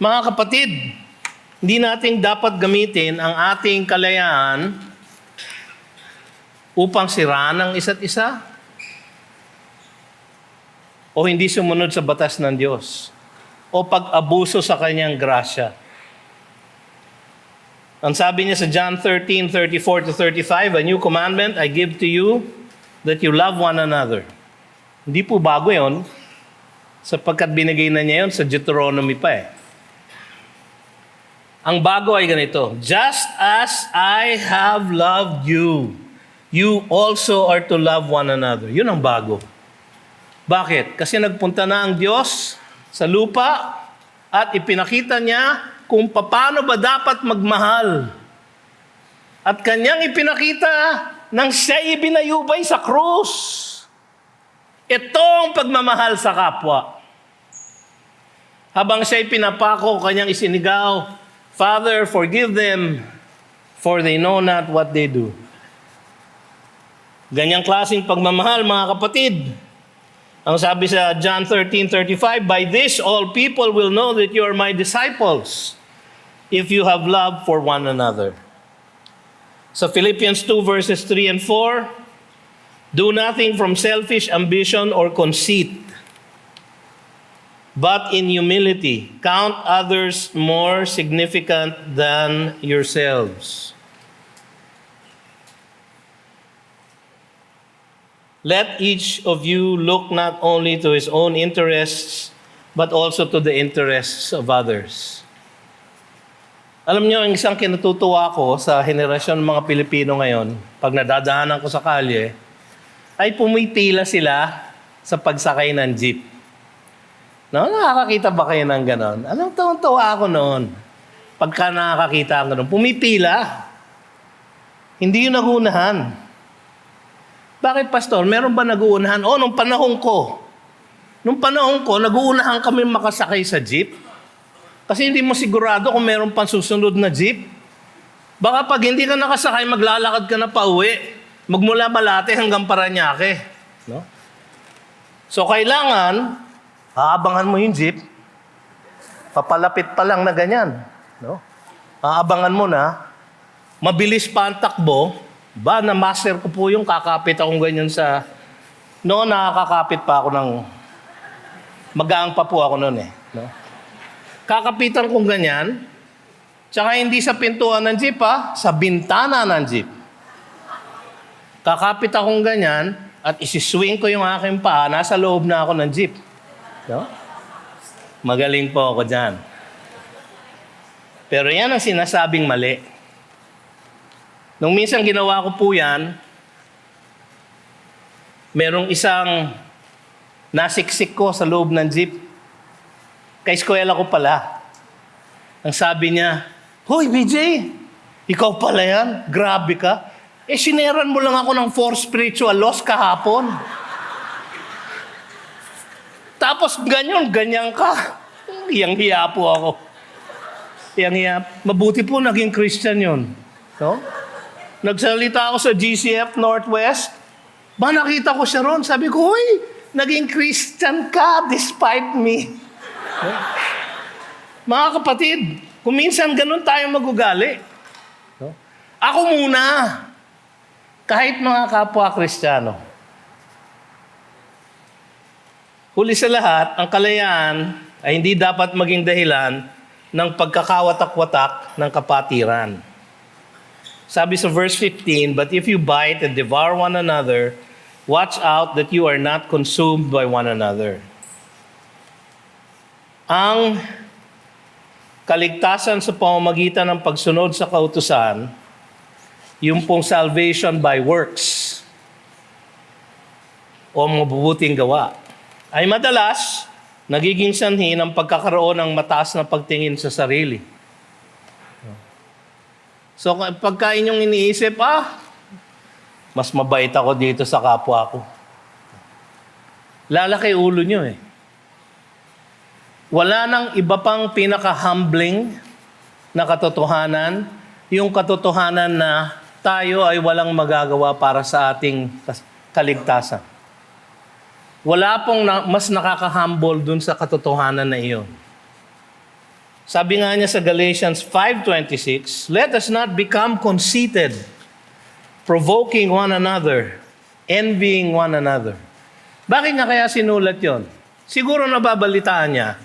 Mga kapatid, hindi natin dapat gamitin ang ating kalayaan upang siraan ang isa't isa o hindi sumunod sa batas ng Diyos o pag-abuso sa kanyang grasya. Ang sabi niya sa John 13:34-35, "A new commandment I give to you, that you love one another." Hindi po bago yon, sapagkat binigay na niya yon sa Deuteronomy pa Ang bago ay ganito, "Just as I have loved you, you also are to love one another." Yun ang bago. Bakit? Kasi nagpunta na ang Diyos sa lupa at ipinakita niya kung paano ba dapat magmahal. At kanyang ipinakita nang siya ibinayubay sa krus. Ito ang pagmamahal sa kapwa. Habang siya pinapako, kanyang isinigaw, "Father, forgive them, for they know not what they do." Ganyang klaseng pagmamahal, mga kapatid. Ang sabi sa John 13:35, "By this all people will know that you are my disciples, if you have love for one another." Sa Philippians 2 verses 3 and 4, "Do nothing from selfish ambition or conceit, but in humility, count others more significant than yourselves. Let each of you look not only to his own interests, but also to the interests of others." Alam niyo, ang isang kinatutuwa ko sa henerasyon ng mga Pilipino ngayon, pag nadadaanan ko sa kalye, ay pumipila sila sa pagsakay ng jeep. No, nakakakita ba kayo ng ganon? Anong tuwa ako noon? Pagka nakakakita ako noon, pumipila. Hindi yung naguunahan. Bakit, Pastor? Meron ba naguunahan? Nung panahon ko. Nung panahon ko, naguunahan kami makasakay sa jeep. Kasi hindi mo sigurado kung meron pang susunod na jeep. Baka pag hindi ka nakasakay, maglalakad ka na pauwi. Magmula Malate hanggang Parañaque. No? So kailangan, aabangan mo yung jeep. Papalapit pa lang na ganyan. No? Aabangan mo na. Mabilis pa ang takbo. Na-master ko po yung kakapit akong ganyan sa... Noon nakakapit pa ako ng... Magaang pa po ako noon eh. No? Kakapitan kong ganyan. Tsaka hindi sa pintuan ng jeep sa bintana ng jeep. Kakapit akong ganyan at isiswing ko yung aking paa. Nasa loob na ako ng jeep. No? Magaling po ako dyan. Pero yan ang sinasabing mali. Nung minsan ginawa ko po yan, merong isang nasiksik ko sa loob ng jeep. Ka-eskwela ko pala. Ang sabi niya, "Hoy, BJ, ikaw pala yan? Grabe ka. Sineran mo lang ako ng 4 spiritual laws kahapon. Tapos ganyan ka." Hiyang-hiya po ako. Hiyang-hiya. Mabuti po naging Christian yun. No? Nagsalita ako sa GCF Northwest. Nakita ko siya ron. Sabi ko, "Hoy, naging Christian ka despite me." No? Mga kapatid, kung minsan ganun tayo magugali. No? Ako muna. Kahit mga kapwa Kristiyano. Huli sa lahat, ang kalayaan ay hindi dapat maging dahilan ng pagkakawatak-watak ng kapatiran. Sabi sa verse 15, "But if you bite and devour one another, watch out that you are not consumed by one another." Ang kaligtasan sa pamamagitan ng pagsunod sa kautusan, yung pong salvation by works o mabubuting gawa, ay madalas nagiging sanhi ng pagkakaroon ng mataas na pagtingin sa sarili. So pagka inyong iniisip, mas mabait ako dito sa kapwa ko. Lalaki ulo nyo eh. Wala nang iba pang pinaka-humbling na katotohanan, yung katotohanan na tayo ay walang magagawa para sa ating kaligtasan. Wala pong mas nakaka-humble dun sa katotohanan na iyon. Sabi nga niya sa Galatians 5:26, "Let us not become conceited, provoking one another, envying one another." Bakit nga kaya sinulat yon? Siguro nababalitaan niya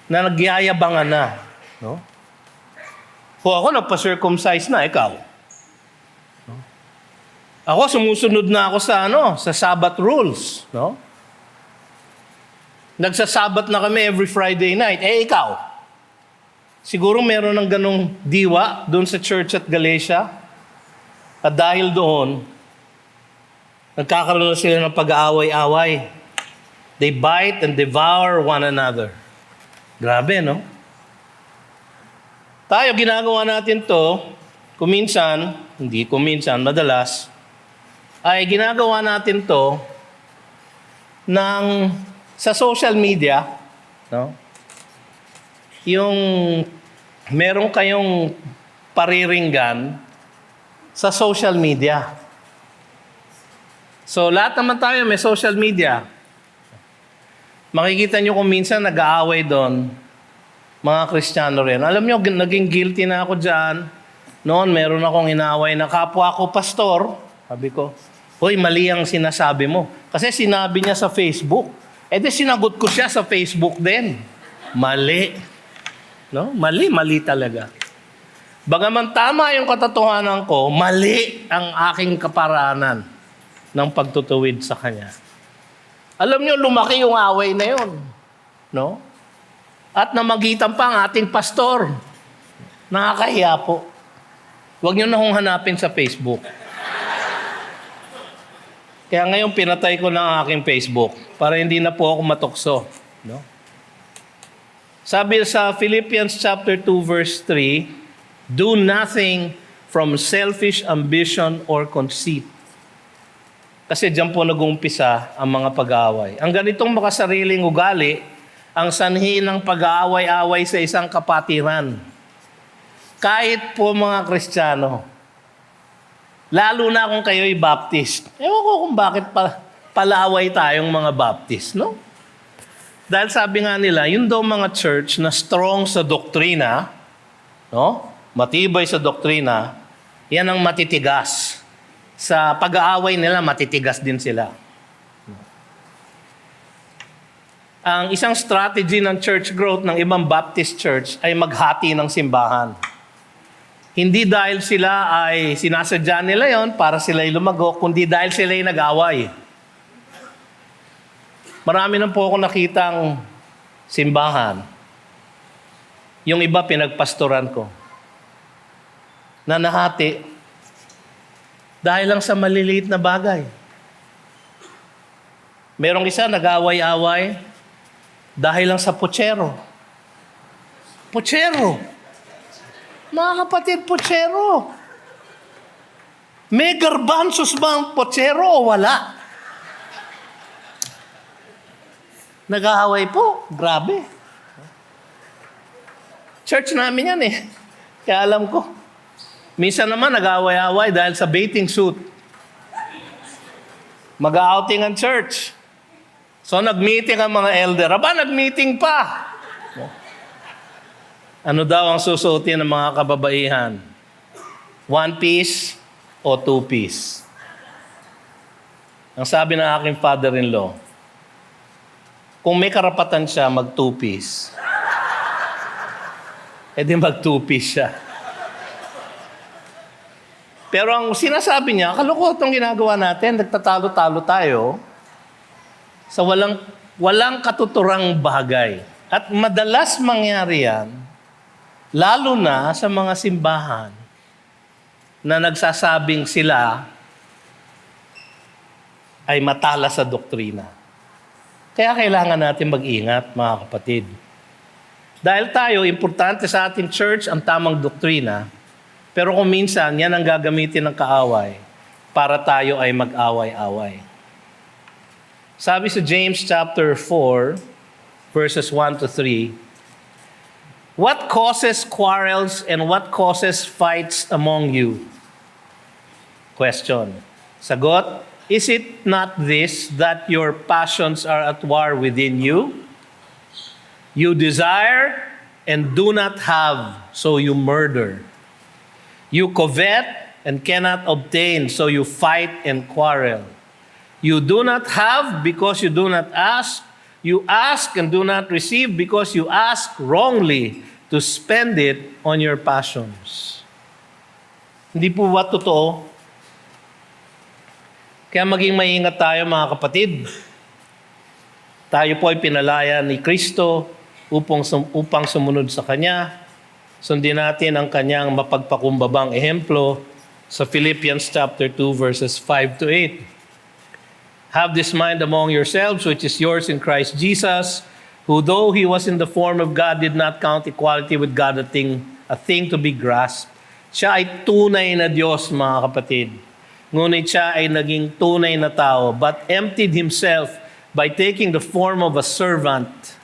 na nagyayabangan na. No? Kung ako nagpa-circumcise na, ikaw. No? Ako sumusunod na ako sa Sabbath rules. No? Nagsasabat na kami every Friday night. Ikaw. Siguro meron ng ganong diwa doon sa church at Galatia. At dahil doon, nagkakaroon na sila ng pag-aaway-away. They bite and devour one another. Grabe, no? Tayo, ginagawa natin to, madalas, ay ginagawa natin to sa social media, no? Yung meron kayong pariringgan sa social media. So, lahat naman tayo may social media. Makikita nyo kung minsan nag-aaway doon, mga Kristiyano rin. Alam nyo, naging guilty na ako dyan. Noon, meron akong inaaway na kapwa ko, pastor. Sabi ko, "Hoy, mali ang sinasabi mo." Kasi sinabi niya sa Facebook. Sinagot ko siya sa Facebook din. Mali. No? Mali talaga. Bagaman tama yung katotohanan ko, mali ang aking kaparanan ng pagtutuwid sa kanya. Alam nyo, lumaki yung away na yun. No? At namagitan pa ang ating pastor. Nakakahiya po. Huwag nyo na hong hanapin sa Facebook. Kaya ngayon pinatay ko na ang aking Facebook para hindi na po ako matukso. No? Sabi sa Philippians chapter 2 verse 3, "Do nothing from selfish ambition or conceit. Kasi diyan po nag-uumpisa ang mga pag-aaway. Ang ganitong makasariling ugali, ang sanhi ng pag-aaway-away sa isang kapatiran. Kahit po mga Kristiyano, lalo na kung kayo'y Baptist. Ewan ko kung bakit palaaway tayong mga Baptist, no? Dahil sabi nga nila, yun daw mga church na strong sa doktrina, no? Matibay sa doktrina, yan ang matitigas. Sa pag-aaway nila, matitigas din sila. Ang isang strategy ng church growth ng ibang Baptist church ay maghati ng simbahan. Hindi dahil sila ay sinasadya nila yon para sila'y lumago, kundi dahil sila'y nag-away. Marami na po ako nakitang simbahan. Yung iba pinagpastoran ko. Na nahati dahil lang sa maliliit na bagay. Merong isa nag-away-away dahil lang sa putsero. Putsero. Mga kapatid, putsero. May garbanzos ba ang putsero o wala? Nag-aaway po. Grabe. Church namin yan eh. Kaya alam ko. Minsan naman nag-aaway-aaway dahil sa bathing suit. Mag-outing ang church. So nag-meeting ang mga elder. Aba, nag-meeting pa. Ano daw ang susuotin ng mga kababaihan? One piece o two piece? Ang sabi ng aking father-in-law, kung may karapatan siya, mag two piece. E di mag two piece siya. Pero ang sinasabi niya, kalukot ang ginagawa natin, nagtatalo-talo tayo sa walang katuturang bagay. At madalas mangyari yan, lalo na sa mga simbahan na nagsasabing sila ay matala sa doktrina. Kaya kailangan natin mag-ingat, mga kapatid. Dahil tayo, importante sa ating church ang tamang doktrina, pero kung minsan, yan ang gagamitin ng kaaway para tayo ay mag-away-away. Sabi sa James chapter 4, verses 1 to 3, what causes quarrels and what causes fights among you? Question. Sagot, is it not this, that your passions are at war within you? You desire and do not have, so you murder. You covet and cannot obtain, so you fight and quarrel. You do not have because you do not ask. You ask and do not receive because you ask wrongly to spend it on your passions. Hindi po ba totoo? Kaya maging maingat tayo, mga kapatid. Tayo po ay pinalaya ni Kristo upang sumunod sa Kanya. Sundin natin ang Kanyang mapagpakumbabang ehemplo sa Philippians chapter 2 verses 5 to 8. Have this mind among yourselves, which is yours in Christ Jesus, who though He was in the form of God, did not count equality with God a thing to be grasped. Siya ay tunay na Diyos, mga kapatid. Ngunit siya ay naging tunay na tao, but emptied Himself by taking the form of a servant,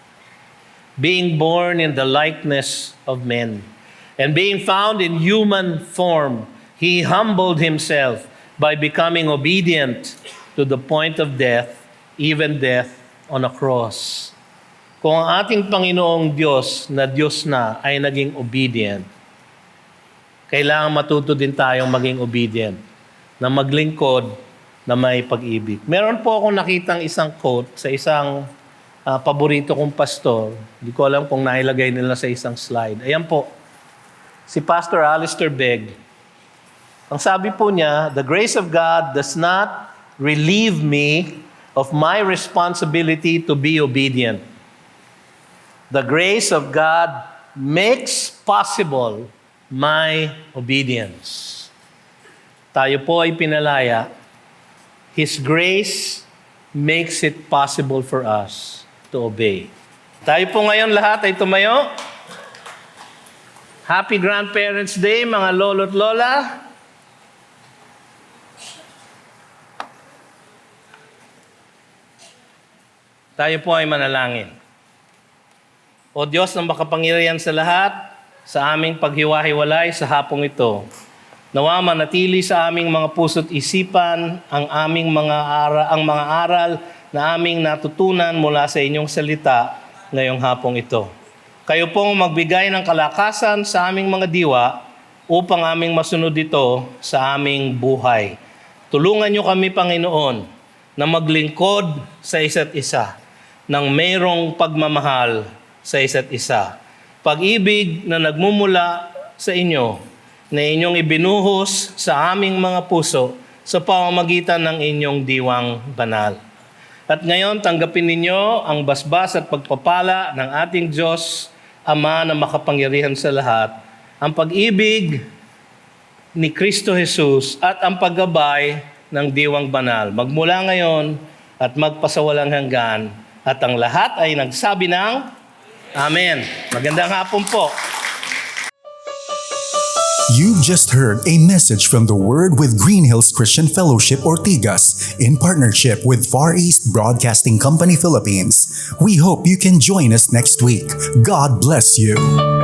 being born in the likeness of men. And being found in human form, He humbled Himself by becoming obedient to the point of death, even death on a cross. Kung ang ating Panginoong Diyos na Diyos na ay naging obedient, kailangan matuto din tayong maging obedient, na maglingkod, na may pag-ibig. Meron po akong nakitang isang quote sa isang paborito kong pastor. Hindi ko alam kung nailagay nila sa isang slide. Ayan po, si Pastor Alistair Begg. Ang sabi po niya, the grace of God does not relieve me of my responsibility to be obedient. The grace of God makes possible my obedience. Tayo po ay pinalaya. His grace makes it possible for us to obey. Tayo po ngayon lahat ay tumayo. Happy Grandparents' Day, mga lolo't lola. Tayo po ay manalangin. O Diyos na makapangyarihan sa lahat, sa aming paghiwa-hiwalay sa hapong ito, nawa manatili sa aming mga puso't isipan ang mga aral na aming natutunan mula sa inyong salita ngayong hapong ito. Kayo pong magbigay ng kalakasan sa aming mga diwa upang aming masunod ito sa aming buhay. Tulungan niyo kami, Panginoon, na maglingkod sa isa't isa ng mayroong pagmamahal sa isa't isa. Pag-ibig na nagmumula sa inyo, na inyong ibinuhos sa aming mga puso sa pamamagitan ng inyong diwang banal. At ngayon, tanggapin ninyo ang basbas at pagpapala ng ating Diyos, Ama na makapangyarihan sa lahat, ang pag-ibig ni Kristo Jesus at ang paggabay ng diwang banal. Magmula ngayon at magpasawalang hanggan. At ang lahat ay nagsabi ng Amen. Magandang hapon po. You've just heard a message from the Word with Green Hills Christian Fellowship Ortigas in partnership with Far East Broadcasting Company Philippines. We hope you can join us next week. God bless you.